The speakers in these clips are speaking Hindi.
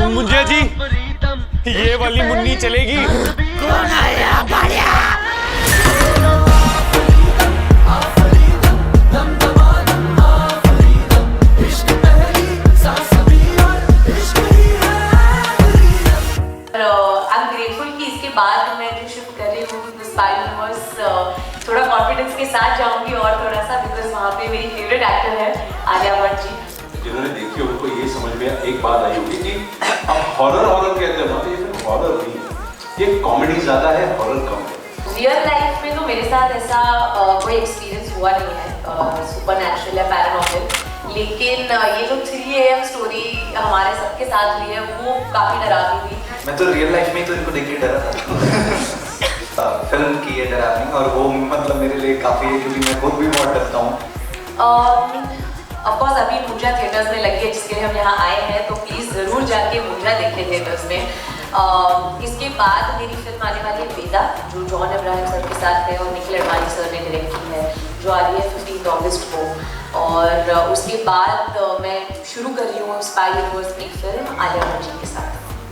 मुंजिया जी, ये वाली मुन्नी चलेगी? कौन आया बढ़िया? I'm grateful कि इसके बाद मैं जो शिफ्ट कर रही हूँ स्पाई यूनिवर्स थोड़ा कॉन्फिडेंस के साथ जाऊंगी और थोड़ा सा बिकॉज वहाँ पे मेरी फेवरेट एक्टर है आलिया भट्ट जी। जिन्होंने देखी हो उनको ये समझ में एक बात आई होगी कि अब हॉरर कहते हैं ना, तो ये फिल्म हॉरर नहीं है, ये कॉमेडी ज्यादा है, हॉरर कम है। रियल लाइफ में तो मेरे साथ ऐसा कोई एक्सपीरियंस हुआ नहीं है सुपर नेचुरल या पैरानॉर्मल, लेकिन ये जो 3 AM स्टोरी हमारे सबके साथ हुई है वो काफी डरावनी थी। मैं तो रियल लाइफ में ही तो इनको देख के डरा था। फिल्म की है डरावनी और वो मतलब मेरे लिए काफी है क्योंकि मैं खुद भी बहुत डरता हूँ। ऑफ कोर्स अभी मुंजा थिएटर्स में लगी है जिसके लिए हम यहाँ आए हैं, तो प्लीज़ ज़रूर जाके मुंजा देखें थिएटर्स में। इसके बाद मेरी फिल्म आने वाली है बेदा, जो जॉन अब्राहम सर के साथ है और निखिल अडवाणी सर ने डायरेक्ट की है, जो आ रही है 15 अगस्त को। और उसके बाद मैं शुरू कर रही हूँ स्पाई यूनिवर्स की फिल्म आलिया भट्ट जी के साथ।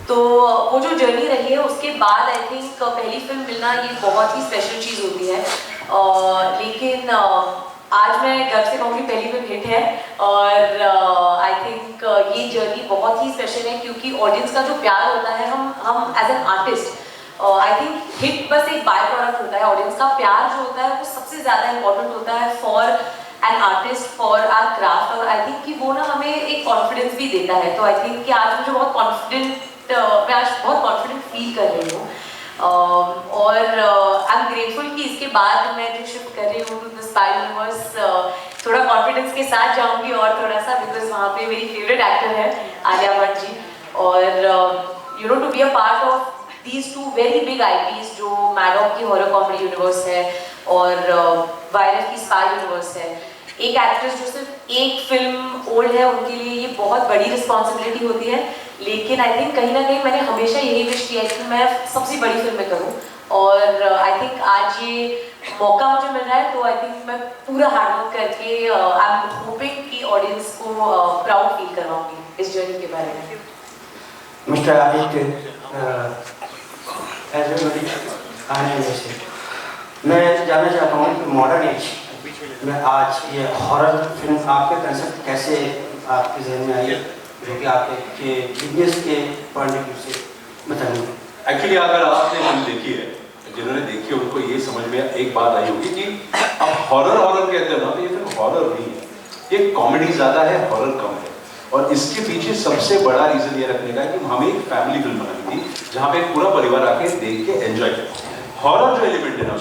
तो वो जो जर्नी रही है उसके बाद आई थिंक पहली फिल्म मिलना ये बहुत ही स्पेशल चीज़ होती है, लेकिन आज मैं गर्व से कहूँगी पहली फिल्म हिट है और आई थिंक ये जर्नी बहुत ही स्पेशल है क्योंकि ऑडियंस का जो प्यार होता है हम as an artist I think hit बस एक बाय प्रोडक्ट होता है, ऑडियंस का प्यार जो होता है वो सबसे ज़्यादा इम्पोर्टेंट होता है for an artist for our craft. और आई थिंक कि वो ना हमें एक कॉन्फिडेंस भी देता है, तो आई थिंक कि आज मुझे बहुत मैं आज बहुत कॉन्फिडेंट फील कर रही हूँ और आई एम ग्रेटफुल कि इसके बाद मैं जो शिफ्ट कर रही हूँ स्पाई यूनिवर्स थोड़ा कॉन्फिडेंस के साथ जाऊंगी और थोड़ा सा बिकॉज वहाँ पे मेरी फेवरेट एक्टर है आलिया भट्ट जी और you know to be a part of these 2 very big IPs जो मैडॉक की हॉरर कॉमेडी यूनिवर्स है और वायरस की स्पाई यूनिवर्स है। एक एक्ट्रेस जो सिर्फ एक फिल्म ओल्ड है उनके लिए ये बहुत बड़ी रिस्पॉन्सिबिलिटी होती है, लेकिन आई थिंक कहीं ना कहीं मैंने हमेशा यही विश किया है कि मैं सबसे बड़ी फिल्में करूं और आई थिंक आज ये मौका मुझे मिल रहा है, तो आई थिंक मैं पूरा हार्डवर्क करके आई एम होपिंग कि ऑडियंस को प्राउड फील करवाऊंगी इस जर्नी के बारे में। मिस्टर आदित्य मैं जानना चाहता हूँ कि मॉडर्न एज में आज ये हॉरर फिल्म आपके कंसेप्ट कैसे आपके जहन में आई, जो कि आपके बिजनेस के पॉइंट ऑफ व्यू से बताइए। एक्चुअली अगर आपने फिल्म देखी है, जिन्होंने देखी है उनको ये समझ में एक बात आई होगी कि अब हॉरर कहते हैं ना, तो ये फिल्म हॉरर नहीं है, ये कॉमेडी ज्यादा है, हॉरर कम है। और इसके पीछे सबसे बड़ा रीजन ये रखने का है कि हमें एक फैमिली फिल्म बनानी थी जहाँ पे पूरा परिवार आके देख के एंजॉय करे। हॉरर जो एलिमेंट है ना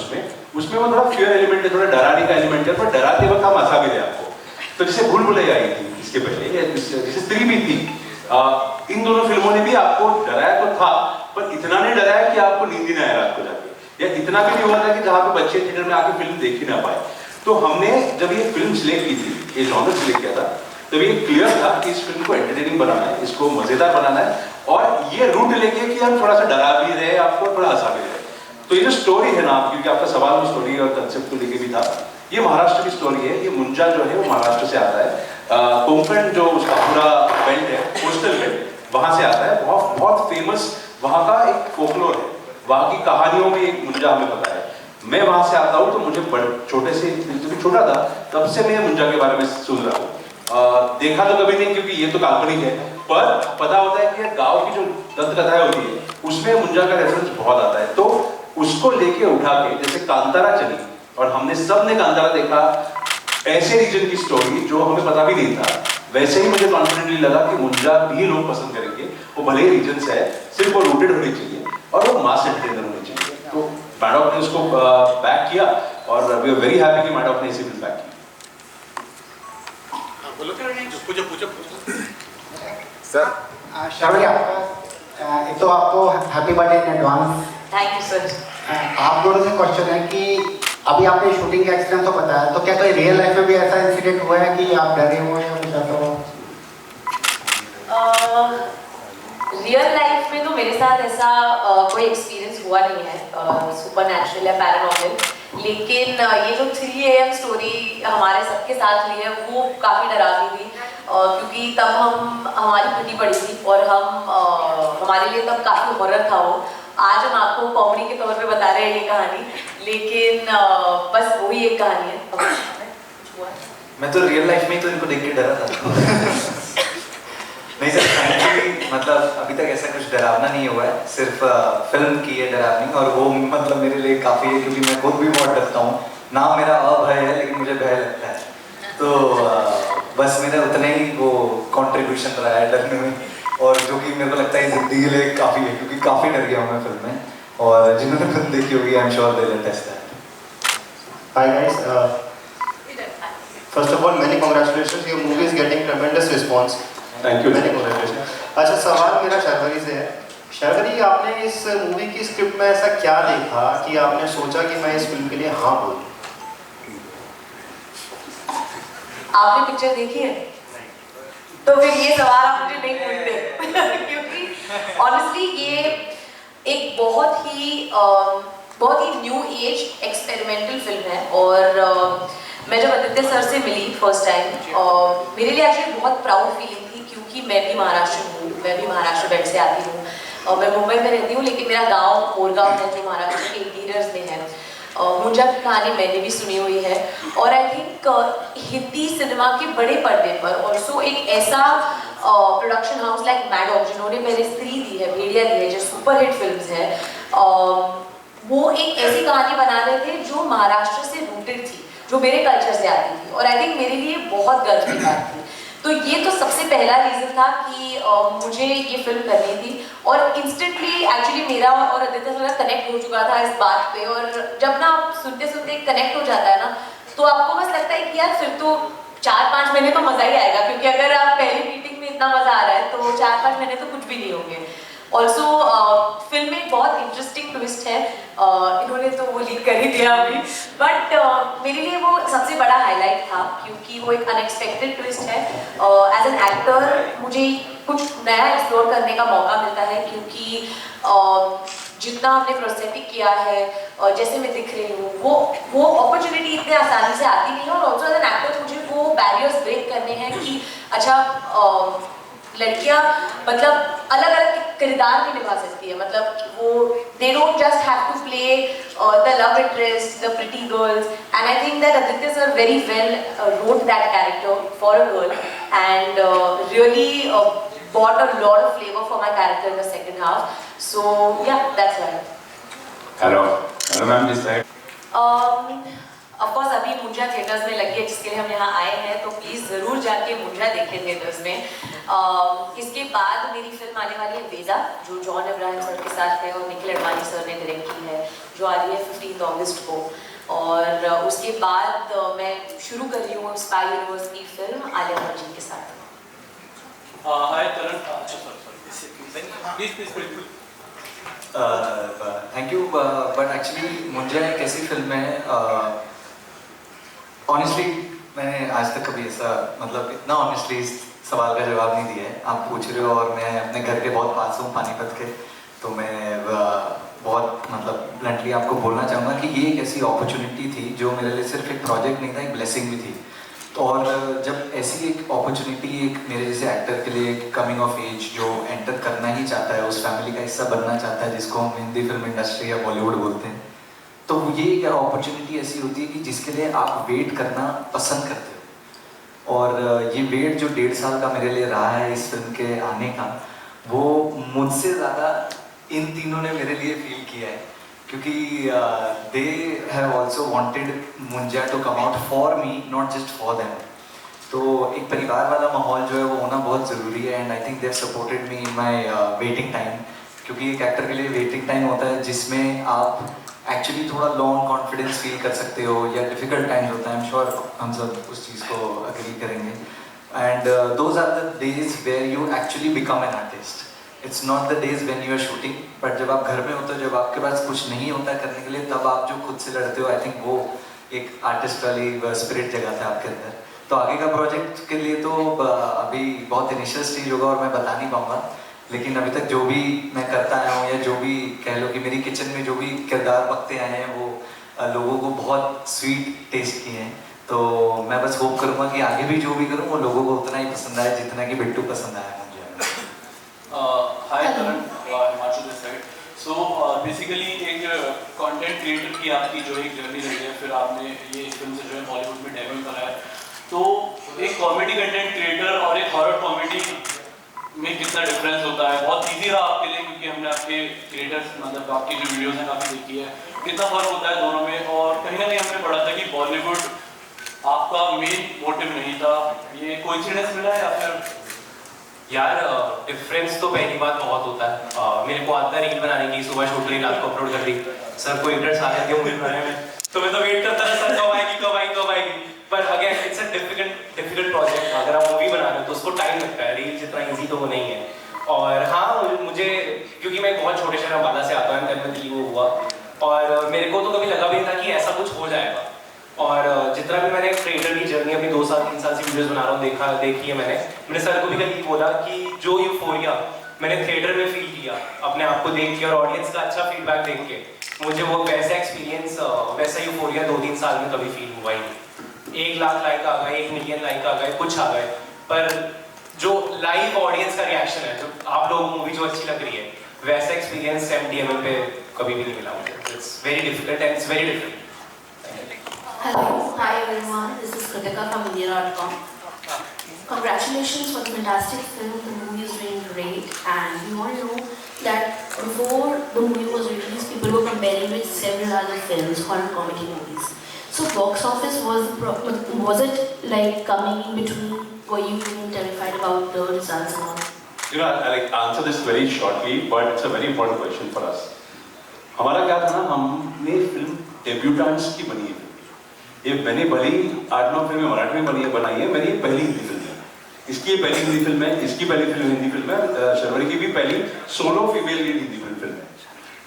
उसमें वो थोड़ा फियर एलिमेंट है, थोड़ा डराने का एलिमेंट है, पर डराते वक्त हम हंसा भी रहे आपको। तो जैसे भूल भुलैया आई थी इसके पहले, जैसे स्त्री भी थी, इन दोनों फिल्मों ने भी आपको डराया तो था, पर इतना नहीं डराया कि आपको नींद ही ना आए रात को जाके, या इतना भी नहीं हुआ था कि जहाँ पे बच्चे थिएटर में आके फिल्म देख ही ना पाए। तो हमने जब ये फिल्म सिलेक्ट की थी, ये जॉनर सिलेक्ट किया था, तब ये क्लियर था कि इस फिल्म को एंटरटेनिंग बनाना है, इसको मजेदार बनाना है और ये रूट लेके कि हम थोड़ा सा डरा भी रहे आपको, थोड़ा हंसा भी रहे। तो ये जो स्टोरी है ना, क्योंकि आपका सवाल में स्टोरी और कंसेप्ट को लेके भी था, ये महाराष्ट्र की स्टोरी है। ये मुंजा जो है वो महाराष्ट्र से आता है, कोंकण जो उसका पूरा बेल्ट है, कोस्टल बेल्ट, वहां से आता है। बहुत फेमस वहाँ का एक फोकलोर है, वहाँ की कहानियों में एक मुंजा हमें पता है। मैं वहां से आता हूँ तो मुझे छोटे से, जब छोटा था तब से मैं मुंजा के बारे में सुन रहा हूँ। देखा तो कभी नहीं क्योंकि ये तो काल्पनिक है, पर पता होता है कि गांव की जो दंत कथाएं होती है उसमें मुंजा का रेफरेंस बहुत आता है। तो उसको लेके उठा के, जैसे कांतारा चली और हमने सबने कांतारा देखा, ऐसे रीजन की स्टोरी जो हमें पता भी नहीं था, वैसे ही मुझे कॉन्फिडेंटली लगा कि मुंजा भी लोग पसंद करेंगे। वो भले ही रीजन से है, सिर्फ वो रूटेड होनी चाहिए और वो मास एंटरटेनर होनी चाहिए। तो मैडॉक ने उसको बैक किया और वी आर वेरी हैप्पी कि मैडॉक ने इसी फिल्म बैक की। सर श्रावणी, एक तो आपको happy birthday in advance. Thank you sir. आप दोनों से क्वेश्चन है कि अभी आपने शूटिंग का एक्सीडेंट तो बताया, तो क्या कोई रियल लाइफ में भी ऐसा इंसिडेंट हुआ है कि आप डरे हुए या कुछ ऐसा हो? रियल लाइफ में तो मेरे साथ ऐसा कोई एक्सपीरियंस हुआ नहीं है सुपर नेचुरल या पैरानॉर्मल, लेकिन ये जो 3 AM स्टोरी हमारे सबके साथ हुई है वो काफ़ी डरावनी थी, क्योंकि तब हमारी फटी पड़ी थी और हमारे लिए तब काफ़ी हॉरर था वो। आज हम आपको कॉमेडी के तौर पे बता रहे हैं ये कहानी, लेकिन बस वही एक कहानी है। मैं तो रियल लाइफ में ही तो इनको देख के डरा था। नहीं सर, थैंकफुली मतलब अभी तक ऐसा कुछ डरावना नहीं हुआ है, सिर्फ फिल्म की है डरावनी, और वो मतलब मेरे लिए काफ़ी है क्योंकि मैं खुद भी बहुत डरता हूँ। नाम मेरा अभय है लेकिन मुझे भय लगता है, तो बस मेरा उतना ही वो कंट्रीब्यूशन रहा है डरने में, और जो कि मेरे को लगता है जिंदगी के लिए काफ़ी है क्योंकि काफ़ी डर गया हूँ मैं फिल्म में, और जिन्होंने फिल्म देखी होगी I am sure they will test that. Hi guys, first of all many congratulations, your movie is getting tremendous response. Thank you. Many congratulations. अच्छा, सवाल मेरा शर्वरी से है। शर्वरी, आपने इस मूवी की स्क्रिप्ट में ऐसा क्या देखा कि आपने सोचा कि मैं इस फिल्म के लिए हाँ बोलूं? आपने पिक्चर देखी है? तो फिर ये सवाल आप मुझे नहीं पूछते क्योंकि ऑनेस्टली ये एक बहुत ही न्यू एज एक्सपेरिमेंटल फिल्म है, और मैं जब आदित्य सर से मिली फर्स्ट टाइम, मेरे लिए एक्चुअली बहुत प्राउड फीलिंग थी क्योंकि मैं भी महाराष्ट्र हूँ, मैं भी महाराष्ट्र बेल्ट से आती हूँ, और मैं मुंबई में रहती हूँ, लेकिन मेरा गांव कोरगांव है जो महाराष्ट्र के इंटीरियर्स में है। मुंजा की कहानी मैंने भी सुनी हुई है, और आई थिंक हिंदी सिनेमा के बड़े पर्दे पर ऑल्सो एक ऐसा प्रोडक्शन हाउस लाइक मैडॉक, जिन्होंने मेरे स्त्री दी है, भेड़िया दी है, जो सुपरहिट फिल्म्स है, वो एक ऐसी कहानी बना रहे थे जो महाराष्ट्र से रूटेड थी, जो मेरे कल्चर से आती थी, और आई थिंक मेरे लिए बहुत गर्व की बात थी। तो ये तो सबसे पहला रीज़न था कि मुझे ये फिल्म करनी थी, और इंस्टेंटली एक्चुअली मेरा और आदित्य सर कनेक्ट हो चुका था इस बात पे, और जब ना सुनते सुनते कनेक्ट हो जाता है ना, तो आपको बस लगता है कि यार फिर तो 4-5 महीने तो मज़ा ही आएगा, क्योंकि अगर आप पहली मीटिंग में इतना मज़ा आ रहा है तो 4-5 महीने तो कुछ भी नहीं होंगे। ऑल्सो फिल्म में बहुत इंटरेस्टिंग ट्विस्ट है, इन्होंने तो वो लीक कर ही दिया अभी, बट मेरे लिए वो सबसे बड़ा हाईलाइट था क्योंकि वो एक अनएक्सपेक्टेड ट्विस्ट है। एज एन एक्टर मुझे कुछ नया एक्सप्लोर करने का मौका मिलता है, क्योंकि जितना हमने प्रोसेटिक किया है, जैसे मैं दिख रही हूँ, वो अपॉर्चुनिटी इतने आसानी से आती नहीं है, और ऑल्सो एज एन एक्टर मुझे वो बैरियर्स ब्रेक करने हैं कि अच्छा लड़कियां मतलब अलग अलग किरदार भी निभा सकती है, मतलब वो they don't just have to play the love interest, the pretty girls, and I think that Aditya sir very well wrote that character for a girl, and really brought a lot of flavor for my character in the second half. So yeah, that's why. Hello ma'am, this side. Of course अभी मुंजा थिएटर्स में लगी है, जिसके लिए हम यहाँ आए हैं, तो प्लीज़ ज़रूर जाके मुंजा देखें थिएटर्स में। इसके बाद मेरी फिल्म आने वाली है वेदा, जो जॉन इब्राहिम सर के साथ है और निखिल अडवाणी सर ने डायरेक्ट की है, जो आ रही है 15 अगस्त को, और उसके बाद मैं शुरू कर रही हूँ स्पाई यूनिवर्स की फिल्म आलिया भट्ट जी के साथ। Hi Karan, please thank you, but actually Munjya एक ऐसी फिल्म है, ऑनेस्टली मैंने आज तक कभी ऐसा मतलब इतना ऑनेस्टली इस सवाल का जवाब नहीं दिया है। आप पूछ रहे हो और मैं अपने घर के बहुत पास हूँ पानीपत के, तो मैं बहुत मतलब ब्लंटली आपको बोलना चाहूँगा कि ये एक ऐसी अपॉर्चुनिटी थी जो मेरे लिए सिर्फ एक प्रोजेक्ट नहीं था, एक ब्लेसिंग भी थी। तो और जब ऐसी एक अपॉर्चुनिटी एक मेरे जैसे एक्टर के लिए कमिंग ऑफ एज जो एंटर करना ही चाहता है, उस फैमिली का हिस्सा बनना चाहता है, जिसको हम हिंदी फिल्म इंडस्ट्री या बॉलीवुड बोलते हैं, तो ये एक अपॉर्चुनिटी ऐसी होती है कि जिसके लिए आप वेट करना पसंद करते हो। और ये वेट जो 1.5 साल का मेरे लिए रहा है इस फिल्म के आने का, वो मुझसे ज़्यादा इन तीनों ने मेरे लिए फील किया है, क्योंकि they have also wanted Munjya to come out for me, not just for them. तो एक परिवार वाला माहौल जो है वो होना बहुत ज़रूरी है, and I think they have supported me in my waiting time, क्योंकि एक एक्टर के लिए वेटिंग टाइम होता है जिसमें आप एक्चुअली थोड़ा लॉन्ग कॉन्फिडेंस फील कर सकते हो, या डिफिकल्ट टाइम्स होता है, आई एम श्योर हम सब उस चीज़ को अग्री करेंगे। And those are the days where you actually become an artist, it's not the days when you are shooting, but जब आप घर में होते हो, जब आपके पास कुछ नहीं होता करने के लिए, तब आप जो खुद से लड़ते हो, आई थिंक वो एक आर्टिस्ट वाली स्पिरिट जगाता है आपके अंदर। तो आगे का प्रोजेक्ट के लिए तो अभी बहुत इनिशियल स्टेज होगा और मैं बता नहीं पाऊँगा, लेकिन अभी तक जो भी मैं करता आया हूँ, या जो भी कह लो कि मेरी किचन में जो भी किरदार पकते आए हैं, वो लोगों को बहुत स्वीट टेस्ट की हैं। तो मैं बस होप करूँगा कि आगे भी जो भी करूँ वो लोगों को उतना ही पसंद आए जितना कि बिट्टू पसंद आया मुझे। Hi Karan, Himanshu this side. So basically एक कंटेंट क्रिएटर की आपकी जो एक जर्नी रही है, फिर आपने ये फिल्म से जो है बॉलीवुड में डेब्यू करा है, तो एक कॉमेडी कंटेंट क्रिएटर और एक हॉरर कॉमेडी में कितना डिफरेंस होता है? बहुत इजी रहा आपके लिए क्योंकि हमने आपके क्रिएटर्स मतलब आपकी जो वीडियोस हैं काफ़ी देखी है, कितना फर्क होता है दोनों में? और कहीं ना कहीं हमने पढ़ा था कि बॉलीवुड आपका मेन मोटिव नहीं था, ये कोइंसिडेंस मिला या फिर? यार डिफरेंस तो पहली बात बहुत होता है। मेरे को आता है रील बनाने की, सुबह शूट ली, रात को अपलोड कर दी। सर को 1 साल लग गया मूवी बनाने में, तो मैं तो वेट करता था सर कब आएगी कब आएगी कब आएगी। पर again it's a difficult project. अगर आप मूवी बना रहे हो तो उसको टाइम लगता है, रील जितना ईजी तो वो नहीं है। और हाँ मुझे क्योंकि मैं बहुत छोटे शहर अम्बाला से आता हूँ, तब में दिल्ली वो हुआ, और मेरे को तो कभी लगा भी नहीं था कि ऐसा कुछ हो जाएगा। और जितना भी मैंने क्रिएटर की जर्नी अपनी 2 साल 3 साल से वीडियोस बना रहा हूँ देखी है मैंने सर को भी कभी बोला कि जो यूफोरिया मैंने थिएटर में फील किया अपने आप को देख के और ऑडियंस का अच्छा फीडबैक देख के, मुझे वो वैसा एक्सपीरियंस वैसा यूफोरिया 2-3 साल में कभी फील हुआ ही नहीं। 1 लाख लाइक आ गए, 1 मिलियन लाइक आ गए, कुछ आ गए, पर जो लाइव ऑडियंस का रिएक्शन है, जो आप लोगों को मूवी जो अच्छी लग रही है, वैसा एक्सपीरियंस MDML पे कभी भी नहीं मिला मुझे। It's very difficult and it's very different. Hello, hi everyone. This is Kritika from India.com. Congratulations for the fantastic film. The movie is doing great, and we all know that before the movie was released, people were comparing with several other films, horror comedy movies. So, box office was it like coming in between? Were you even terrified about the results and all? You know, I like answer this very shortly, but it's a very important question for us. हमारा क्या था ना, हमने फिल्म डेब्यूटेंट्स की बनी है। ये मैंने भले ही 8-9 फिल्में मराठी में बनाई है, मेरी पहली हिंदी फिल्म है, इसकी ये पहली हिंदी फिल्म है, इसकी पहली फिल्म हिंदी फिल्म है, शर्वरी की भी पहली solo female lead Hindi film है।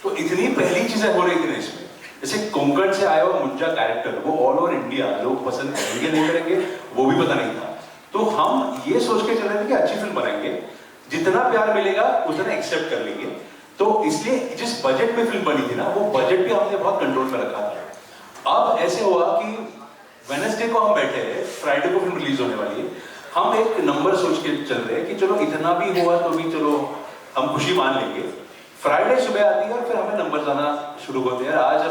तो इतनी पहली चीजें हो रही थी ना इसमें, जैसे कोंकण से आया हुआ मुंजा कैरेक्टर वो ऑल ओवर इंडिया लोग पसंद करेंगे नहीं करेंगे वो भी पता नहीं था। तो हम ये सोच के चल रहे थे कि अच्छी फिल्म बनाएंगे, जितना प्यार मिलेगा उतना एक्सेप्ट कर लेंगे। तो इसलिए जिस बजट में फिल्म बनी थी ना, वो बजट भी हमने बहुत कंट्रोल में रखा था। अब ऐसे हुआ कि वेडनेसडे को हम बैठे हैं, फ्राइडे को फिल्म रिलीज होने वाली है, हम एक नंबर सोच के चल रहे हैं कि चलो इतना भी हुआ तो भी चलो हम खुशी मान लेंगे। फ्राइडे सुबह आती है और फिर हमें नंबर आना शुरू होते हैं। आज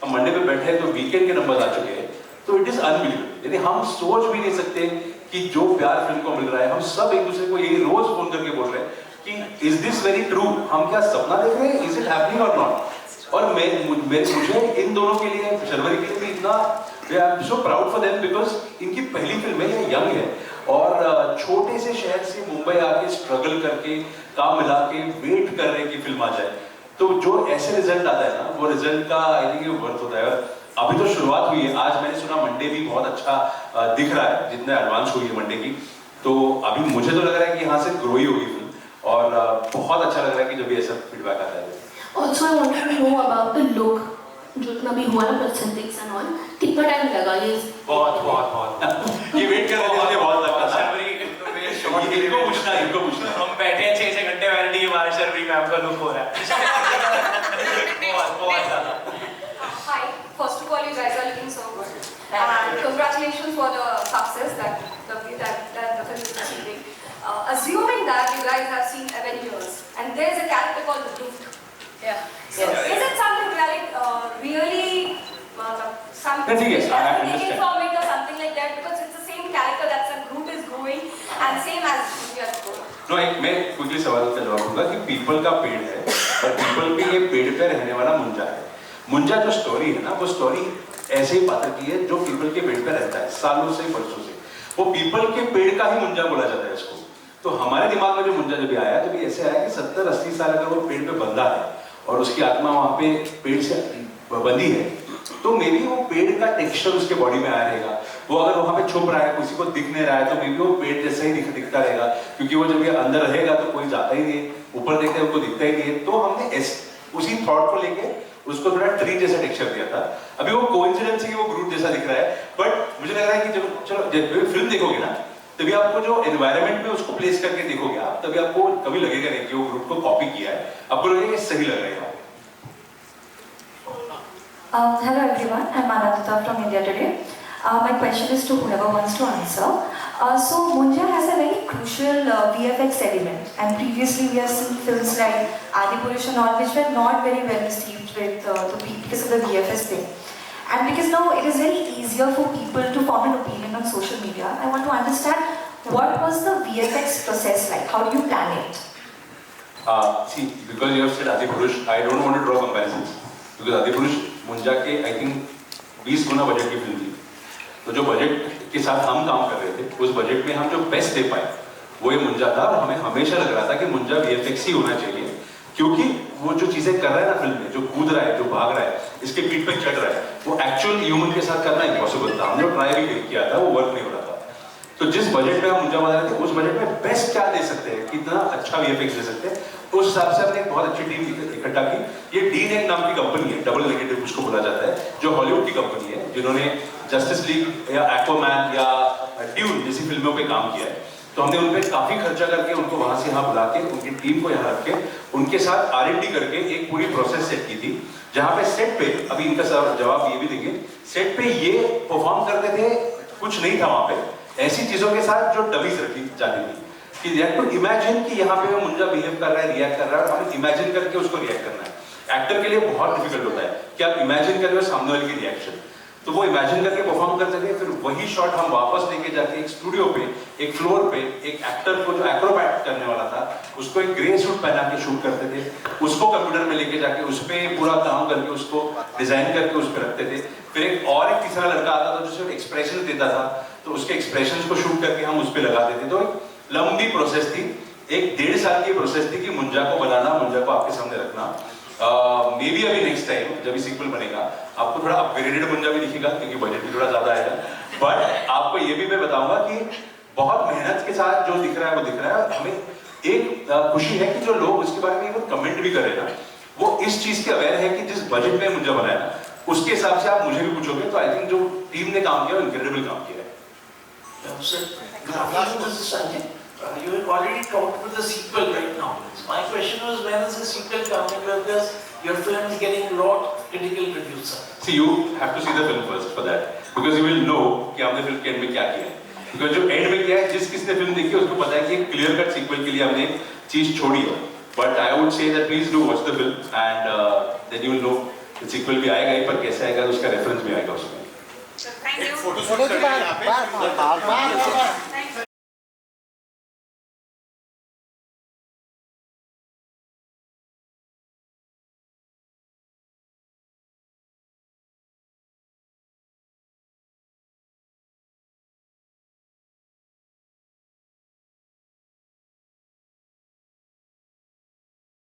हम मंडे पे बैठे हैं तो वीकेंड के नंबर आ चुके हैं, तो इट इज अनबिलीवेबल। यानी हम सोच भी नहीं सकते कि जो प्यार फिल्म को मिल रहा है, हम सब एक दूसरे को यही रोज फोन करके बोल रहे हैं कि इज दिस वेरी ट्रू, हम क्या सपना देख रहे हैं, इज इट हैपनिंग और नॉट। और मुझे इन दोनों के लिए, शर्वरी के लिए भी इतना I am so proud for them, because इनकी पहली फिल्म है, ये यंग है और छोटे से शहर से मुंबई आके स्ट्रगल करके काम मिला के वेट कर रहे हैं कि फिल्म आ जाए। तो जो ऐसे रिजल्ट आता है ना, वो रिजल्ट का आई थिंक ये वर्थ होता है। अभी तो शुरुआत हुई है, आज मैंने सुना मंडे भी बहुत अच्छा दिख रहा है, जितने एडवांस हुई है मंडे की। तो अभी मुझे तो लग रहा है कि यहाँ से ग्रो ही होगी फिल्म, और बहुत अच्छा लग रहा है कि जब भी ऐसा फीडबैक आता है। Also, I wanted to know about the look. जो इतना भी हुआ ना prosthetics and all, कितना टाइम लगा ये? बहुत ये वेट कर रहे थे बहुत लगा था। इनको पूछना हम बैठे हैं 6-6 घंटे वैलिडी के बाद शर्वरी मैम का लुक हो रहा है। बहुत ज़्यादा। Hi, first of all, you guys are looking so good, and congratulations for the success that the film is achieving. Assuming that you guys have seen Avengers, and there is a character called the Groot. Yeah. So is it something really something ठीक है, I taken understand. from it or something like that? Because it's the same character that's a Groot is growing and same as India is growing. No, मैं क्विकली सवाल का जवाब दूंगा कि पीपल का पेड़ है और पीपल पे ये पेड़ पे रहने वाला मुंजा है। मुंजा जो स्टोरी है ना, वो स्टोरी ऐसे ही पात्र की है जो पीपल के पेड़ पे रहता है सालों से बरसों से। वो पीपल के पेड़ का ही मुंजा बोला जाता है इसको। तो हमारे दिमाग में जो मुंजा जब आया तो भी ऐसे आया कि 70-80 साल अगर वो पेड़ पे बंधा है और उसकी आत्मा वहाँ पे पेड़ से बंधी है, तो मे बी वो पेड़ का टेक्सचर उसके बॉडी में आया रहेगा। वो अगर वहाँ पे छुप रहा है, किसी को दिख नहीं रहा है, तो मे बी वो पेड़ जैसा ही दिखता रहेगा, क्योंकि वो जब ये अंदर रहेगा तो कोई जाता ही नहीं है, ऊपर देखते हैं उनको दिखता ही नहीं है। तो हमने उसी थॉट को लेके उसको थोड़ा ट्री जैसा टेक्सचर दिया था। अभी वो कोइंसिडेंस है कि वो ग्रूट जैसा दिख रहा है, बट मुझे लग रहा है कि जब फिल्म देखोगे ना, तभी आपको जो एनवायरनमेंट में उसको प्लेस करके देखोगे आप, तभी आपको कभी लगेगा नहीं कि वो ग्रूट को कॉपी किया है, आपको लगेगा सही लग रहा है। Hello everyone, I'm Anandita from India Today. My question is to whoever wants to answer. So Munja has a very crucial VFX element, and previously we have seen films like Adipurush and all which were not very well received with the people because of the VFX thing. And because now it is very easier for people to form an opinion on social media, I want to understand what was the VFX process like? How do you plan it? See, because you have said Adipurush, I don't want to draw comparisons. Because Adipurush मुंजा के आई थिंक 20 गुना बजट की फिल्म थी, तो जो बजट के साथ हम काम कर रहे थे उस बजट में हम जो बेस्ट दे पाए वो ये मुंजा था। और हमें हमेशा लग रहा था कि मुंजा VFX ही होना चाहिए, क्योंकि वो जो चीजें कर रहा है ना फिल्म में, जो कूद रहा है, जो भाग रहा है, इसके पीठ पे चढ़ रहा है, वो एक्चुअल ह्यूमन के साथ करना इम्पॉसिबल था। हमने ट्राई भी किया था, वो वर्क नहीं हो रहा था। तो जिस बजट में हम मुंजा बना रहे थे उस बजट में बेस्ट क्या दे सकते हैं, कितना अच्छा VFX दे सकते हैं, उस हिसाब से हमने एक बहुत अच्छी टीम इकट्ठा की। ये D-Net नाम की कंपनी है, डबल नेगेटिव उसको बोला जाता है, जो हॉलीवुड की कंपनी है, जिन्होंने जस्टिस लीग या एक्वामैन या ड्यून जैसी फिल्मों पे काम किया है। तो हमने उन पे काफी खर्चा करके उनको वहां से यहाँ बुला के, उनकी टीम को यहाँ रख के, उनके साथ R&D करके एक पूरी प्रोसेस सेट की थी, जहाँ पे सेट पे, अभी इनका जवाब ये भी देंगे, सेट पे ये परफॉर्म करते थे, कुछ नहीं था वहां पे, ऐसी चीजों के साथ जो डबीज रखी जाती थी कि यू हैव टू इमेजिन कि यहाँ पे वो मुंजा बिहेव कर रहा है, रिएक्ट कर रहा है, और हमें इमेजिन करके उसको रिएक्ट करना है। एक्टर के लिए बहुत डिफिकल्ट होता है कि आप इमेजिन कर रहे हो सामने वाले की रिएक्शन, तो वो इमेजिन करके परफॉर्म कर सके, फिर वही शॉट हम वापस लेके जाके एक स्टूडियो पे, एक फ्लोर पे, एक एक्टर को जो एक्रोबैट करने वाला था उसको एक ग्रे सूट पहना के शूट करते थे, उसको कंप्यूटर में लेके जाके उस पर पूरा काम करके उसको डिजाइन करके उस पर रखते थे। फिर एक तीसरा लड़का आता था जो सिर्फ एक्सप्रेशन देता था, तो उसके एक्सप्रेशन को शूट करके हम उस पर लगा देते। तो एक लंबी प्रोसेस थी, एक 1.5 साल की प्रोसेस थी कि मुंजा को बनाना, मुंजा को आपके सामने रखना। मे बी अभी नेक्स्ट टाइम जब भी सीक्वल बनेगा आपको थोड़ा अपग्रेडेड मुंजा भी दिखेगा, क्योंकि बजट भी थोड़ा ज्यादा आएगा। बट आपको ये भी मैं बताऊंगा कि बहुत मेहनत के साथ जो दिख रहा है वो दिख रहा है। और हमें एक खुशी है कि जो लोग उसके बारे में कमेंट भी कर रहे हैं ना, वो इस चीज के अवेयर है कि जिस बजट में मुंजा बनाया ना, उसके हिसाब से आप मुझे भी पूछोगे तो आई थिंक जो टीम ने काम किया वो इनक्रेडिबल काम किया है। You have already talked about the sequel right now. My question was, when is the sequel coming? Because your film is getting a lot of critical reviews. See, you have to see the film first for that, because you will know कि हमने फिल्म के एंड में क्या किया है। Because जो एंड में किया है, जिस किसने फिल्म देखी है उसको पता है कि एक क्लियर कट सीक्वल के लिए हमने चीज छोड़ी है। But I would say that please do watch the film and then you will know the sequel भी आएगा ही, पर कैसे आएगा उसका रेफरेंस भी आएगा उसमें। Thank you.